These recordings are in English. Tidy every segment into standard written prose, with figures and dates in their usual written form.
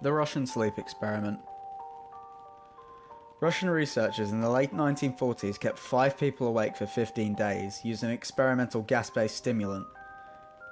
The Russian sleep experiment. Russian researchers in the late 1940s kept 5 people awake for 15 days using an experimental gas-based stimulant.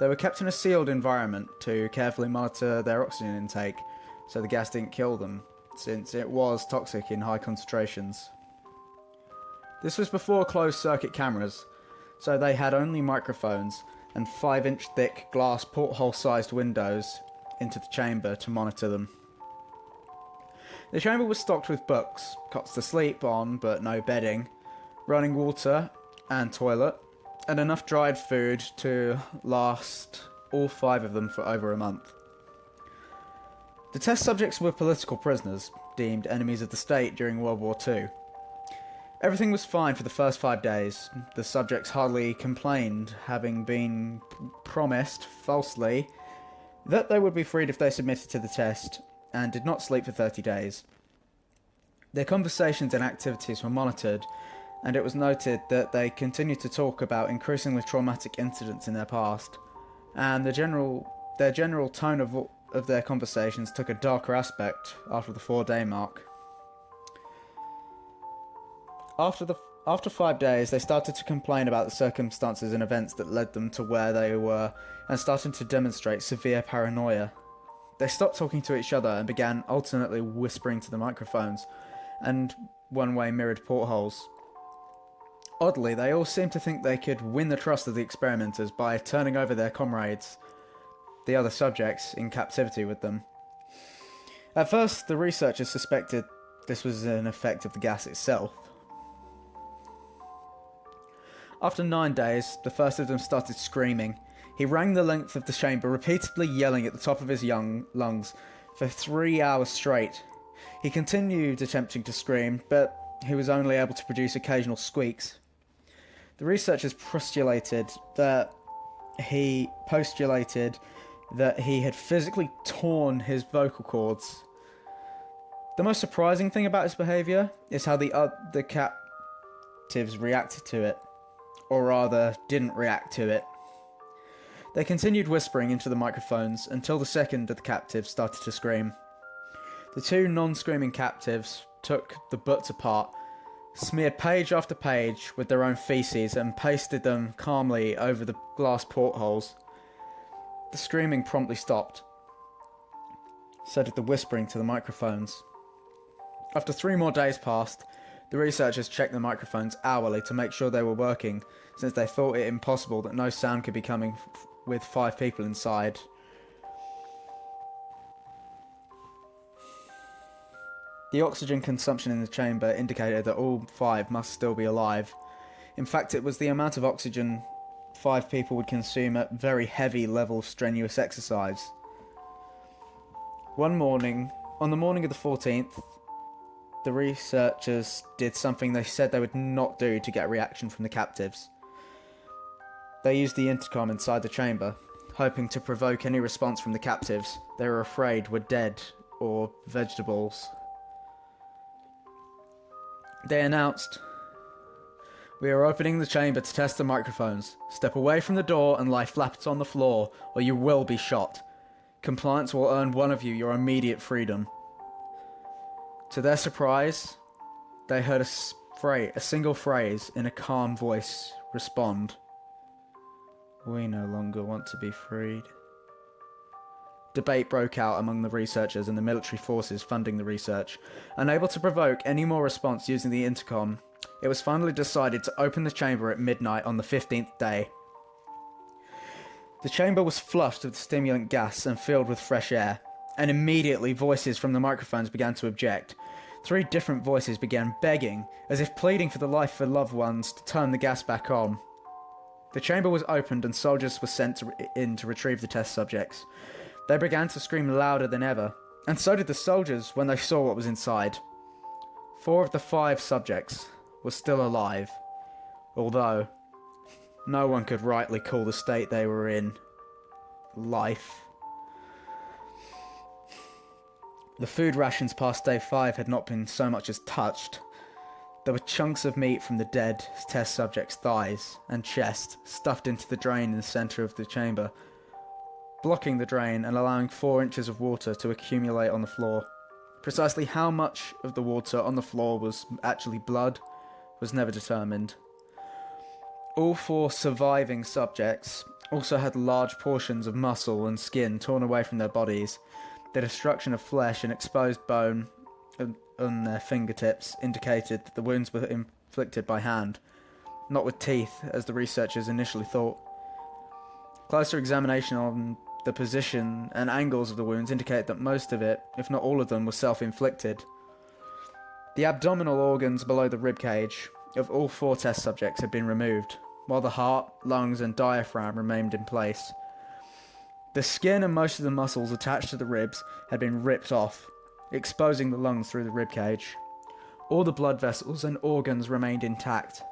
They were kept in a sealed environment to carefully monitor their oxygen intake so the gas didn't kill them, since it was toxic in high concentrations. This was before closed-circuit cameras, so they had only microphones and 5-inch thick glass porthole-sized windows into the chamber to monitor them. The chamber was stocked with books, cots to sleep on but no bedding, running water and toilet, and enough dried food to last all 5 of them for over a month. The test subjects were political prisoners, deemed enemies of the state during World War II. Everything was fine for the first 5 days. The subjects hardly complained, having been promised, falsely, that they would be freed if they submitted to the test, and did not sleep for 30 days. Their conversations and activities were monitored, and it was noted that they continued to talk about increasingly traumatic incidents in their past, and their general tone of their conversations took a darker aspect after the 4-day mark. After 5 days, they started to complain about the circumstances and events that led them to where they were, and started to demonstrate severe paranoia. They stopped talking to each other and began alternately whispering to the microphones and one-way mirrored portholes. Oddly, they all seemed to think they could win the trust of the experimenters by turning over their comrades, the other subjects, in captivity with them. At first, the researchers suspected this was an effect of the gas itself. After 9 days, the first of them started screaming. He rang the length of the chamber, repeatedly yelling at the top of his young lungs for 3 hours straight. He continued attempting to scream, but he was only able to produce occasional squeaks. The researchers postulated that he had physically torn his vocal cords. The most surprising thing about his behaviour is how the captives reacted to it, or rather, didn't react to it. They continued whispering into the microphones until the second of the captives started to scream. The 2 non-screaming captives took the butts apart, smeared page after page with their own feces and pasted them calmly over the glass portholes. The screaming promptly stopped. So did the whispering to the microphones. After 3 more days passed, the researchers checked the microphones hourly to make sure they were working, since they thought it impossible that no sound could be coming with 5 people inside. The oxygen consumption in the chamber indicated that all 5 must still be alive. In fact, it was the amount of oxygen 5 people would consume at very heavy level strenuous exercise. On the morning of the 14th, the researchers did something they said they would not do to get a reaction from the captives. They used the intercom inside the chamber, hoping to provoke any response from the captives they were afraid were dead or vegetables. They announced, "We are opening the chamber to test the microphones. Step away from the door and lie flat on the floor, or you will be shot. Compliance will earn one of you your immediate freedom." To their surprise, they heard a single phrase in a calm voice respond. "We no longer want to be freed." Debate broke out among the researchers and the military forces funding the research. Unable to provoke any more response using the intercom, it was finally decided to open the chamber at midnight on the 15th day. The chamber was flushed with stimulant gas and filled with fresh air, and immediately voices from the microphones began to object. 3 different voices began begging, as if pleading for the life of loved ones, to turn the gas back on. The chamber was opened and soldiers were sent in to retrieve the test subjects. They began to scream louder than ever, and so did the soldiers when they saw what was inside. 4 of the 5 subjects were still alive, although no one could rightly call the state they were in life. The food rations past day 5 had not been so much as touched. There were chunks of meat from the dead test subjects' thighs and chest stuffed into the drain in the centre of the chamber. blocking the drain and allowing 4 inches of water to accumulate on the floor. Precisely how much of the water on the floor was actually blood was never determined. All 4 surviving subjects also had large portions of muscle and skin torn away from their bodies. The destruction of flesh and exposed bone on their fingertips indicated that the wounds were inflicted by hand, not with teeth, as the researchers initially thought. Closer examination on the position and angles of the wounds indicate that most of it, if not all of them, were self-inflicted. The abdominal organs below the ribcage of all 4 test subjects had been removed, while the heart, lungs and diaphragm remained in place. The skin and most of the muscles attached to the ribs had been ripped off, exposing the lungs through the ribcage. All the blood vessels and organs remained intact.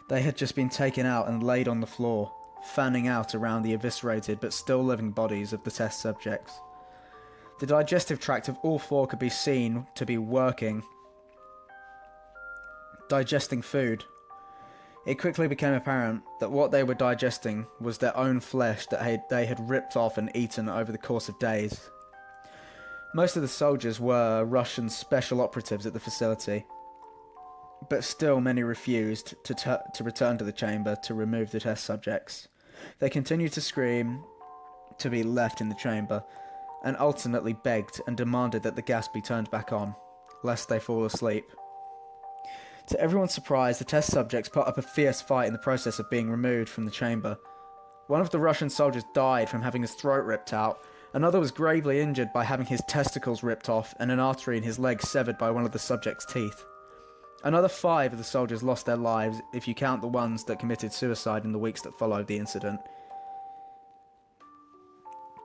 They had just been taken out and laid on the floor, fanning out around the eviscerated but still living bodies of the test subjects. The digestive tract of all 4 could be seen to be working, digesting food. It quickly became apparent that what they were digesting was their own flesh that they had ripped off and eaten over the course of days. Most of the soldiers were Russian special operatives at the facility, but still many refused to return to the chamber to remove the test subjects. They continued to scream to be left in the chamber, and alternately begged and demanded that the gas be turned back on, lest they fall asleep. To everyone's surprise, the test subjects put up a fierce fight in the process of being removed from the chamber. One of the Russian soldiers died from having his throat ripped out, another was gravely injured by having his testicles ripped off and an artery in his leg severed by one of the subject's teeth. Another 5 of the soldiers lost their lives, if you count the ones that committed suicide in the weeks that followed the incident.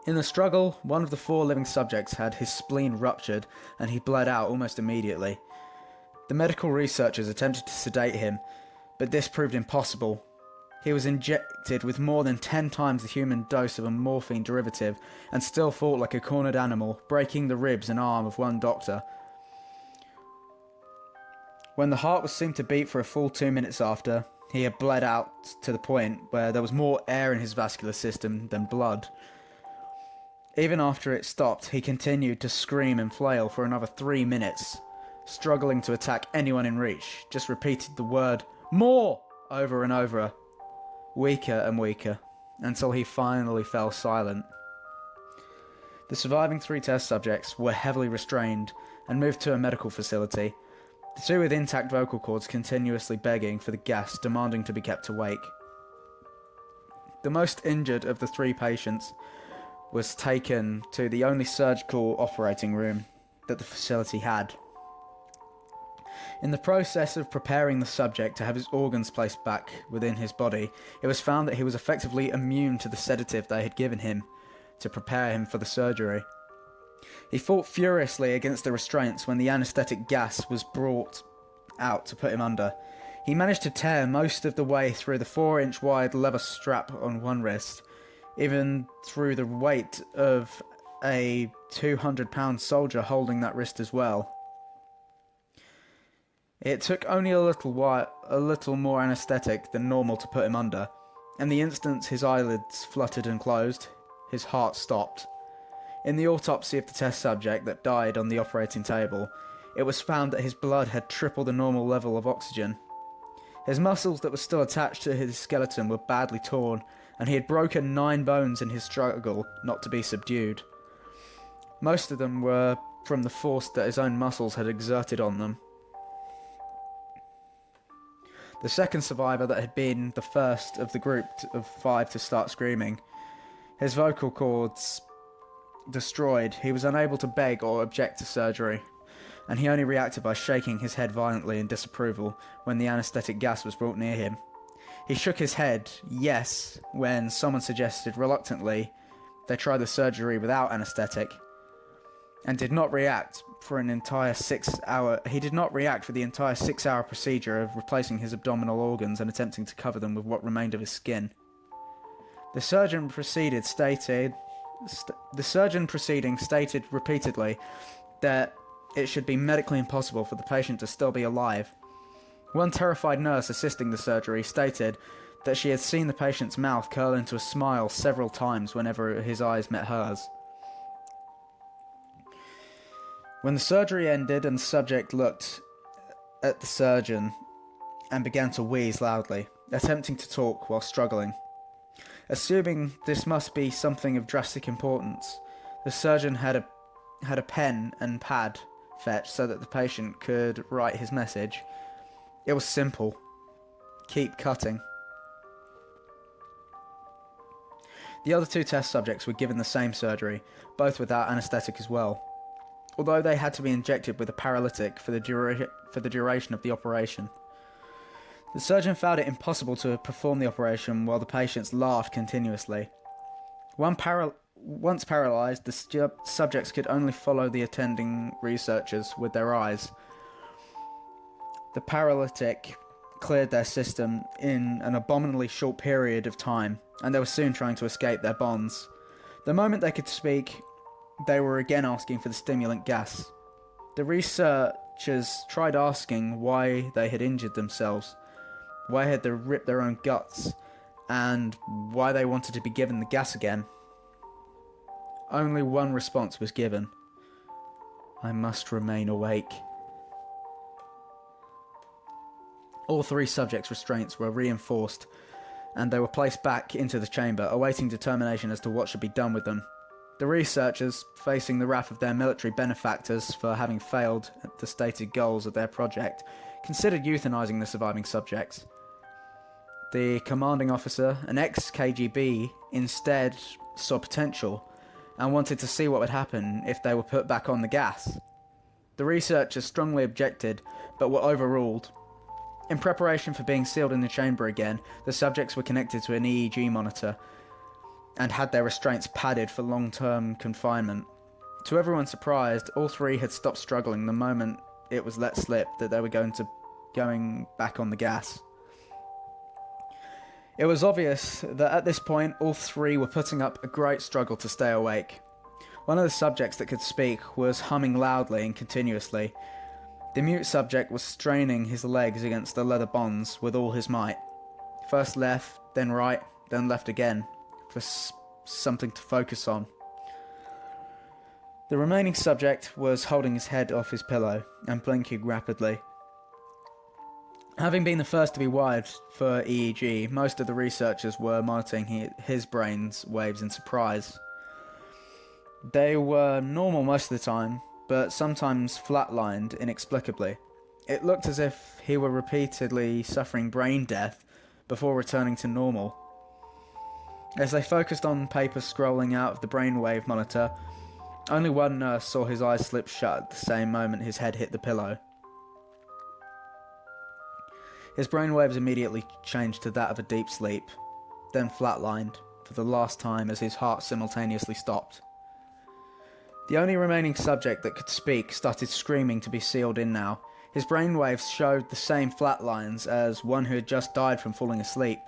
In the struggle, one of the 4 living subjects had his spleen ruptured and he bled out almost immediately. The medical researchers attempted to sedate him, but this proved impossible. He was injected with more than 10 times the human dose of a morphine derivative and still fought like a cornered animal, breaking the ribs and arm of one doctor. When the heart was seen to beat for a full 2 minutes after, he had bled out to the point where there was more air in his vascular system than blood. Even after it stopped, he continued to scream and flail for another 3 minutes, struggling to attack anyone in reach, just repeated the word, "More!" over and over, weaker and weaker, until he finally fell silent. The surviving 3 test subjects were heavily restrained and moved to a medical facility, the 2 with intact vocal cords continuously begging for the gas, demanding to be kept awake. The most injured of the 3 patients was taken to the only surgical operating room that the facility had. In the process of preparing the subject to have his organs placed back within his body, it was found that he was effectively immune to the sedative they had given him to prepare him for the surgery. He fought furiously against the restraints when the anaesthetic gas was brought out to put him under. He managed to tear most of the way through the 4-inch wide leather strap on one wrist, even through the weight of a 200-pound soldier holding that wrist as well. It took only a little more anaesthetic than normal to put him under, and the instant his eyelids fluttered and closed, his heart stopped. In the autopsy of the test subject that died on the operating table, it was found that his blood had triple the normal level of oxygen. His muscles that were still attached to his skeleton were badly torn, and he had broken 9 bones in his struggle not to be subdued. Most of them were from the force that his own muscles had exerted on them. The second survivor that had been the first of the group of 5 to start screaming, his vocal cords destroyed, he was unable to beg or object to surgery, and he only reacted by shaking his head violently in disapproval when the anaesthetic gas was brought near him. He shook his head, yes, when someone suggested reluctantly they try the surgery without anaesthetic, and did not react for the entire 6-hour procedure of replacing his abdominal organs and attempting to cover them with what remained of his skin. The surgeon proceeding stated repeatedly that it should be medically impossible for the patient to still be alive. One terrified nurse assisting the surgery stated that she had seen the patient's mouth curl into a smile several times whenever his eyes met hers. When the surgery ended and the subject looked at the surgeon and began to wheeze loudly, attempting to talk while struggling. Assuming this must be something of drastic importance, the surgeon had a pen and pad fetched so that the patient could write his message. It was simple. Keep cutting. The other two test subjects were given the same surgery, both without anaesthetic as well, although they had to be injected with a paralytic for the duration of the operation. The surgeon found it impossible to perform the operation while the patients laughed continuously. Once paralysed, the subjects could only follow the attending researchers with their eyes. The paralytic cleared their system in an abominably short period of time, and they were soon trying to escape their bonds. The moment they could speak, they were again asking for the stimulant gas. The researchers tried asking why they had injured themselves, why had they ripped their own guts, and why they wanted to be given the gas again. Only one response was given. I must remain awake. All three subjects' restraints were reinforced, and they were placed back into the chamber, awaiting determination as to what should be done with them. The researchers, facing the wrath of their military benefactors for having failed at the stated goals of their project, considered euthanizing the surviving subjects. The commanding officer, an ex-KGB, instead saw potential and wanted to see what would happen if they were put back on the gas. The researchers strongly objected, but were overruled. In preparation for being sealed in the chamber again, the subjects were connected to an EEG monitor and had their restraints padded for long-term confinement. To everyone's surprise, all three had stopped struggling the moment it was let slip that they were going back on the gas. It was obvious that at this point all three were putting up a great struggle to stay awake. One of the subjects that could speak was humming loudly and continuously. The mute subject was straining his legs against the leather bonds with all his might. First left, then right, then left again, for something to focus on. The remaining subject was holding his head off his pillow and blinking rapidly. Having been the first to be wired for EEG, most of the researchers were monitoring his brain's waves in surprise. They were normal most of the time, but sometimes flatlined inexplicably. It looked as if he were repeatedly suffering brain death before returning to normal. As they focused on paper scrolling out of the brainwave monitor, only one nurse saw his eyes slip shut at the same moment his head hit the pillow. His brainwaves immediately changed to that of a deep sleep, then flatlined for the last time as his heart simultaneously stopped. The only remaining subject that could speak started screaming to be sealed in now. His brainwaves showed the same flat lines as one who had just died from falling asleep.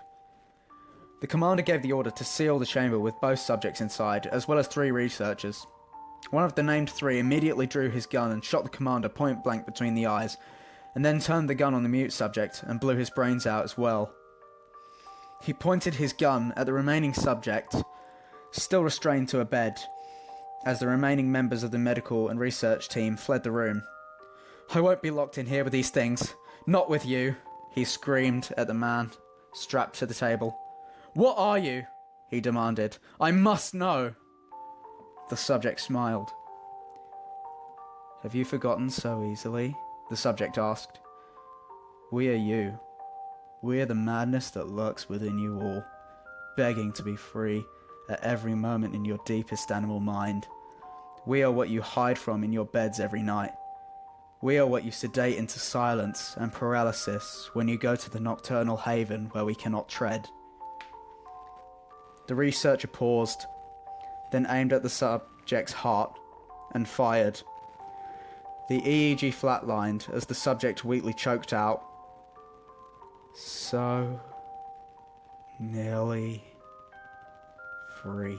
The commander gave the order to seal the chamber with both subjects inside, as well as three researchers. One of the named three immediately drew his gun and shot the commander point blank between the eyes, and then turned the gun on the mute subject and blew his brains out as well. He pointed his gun at the remaining subject, still restrained to a bed, as the remaining members of the medical and research team fled the room. I won't be locked in here with these things. Not with you, he screamed at the man, strapped to the table. What are you? He demanded. I must know. The subject smiled. Have you forgotten so easily? The subject asked. We are you. We are the madness that lurks within you all, begging to be free at every moment in your deepest animal mind. We are what you hide from in your beds every night. We are what you sedate into silence and paralysis when you go to the nocturnal haven where we cannot tread. The researcher paused, then aimed at the subject's heart and fired. The EEG flatlined as the subject weakly choked out, "So nearly free."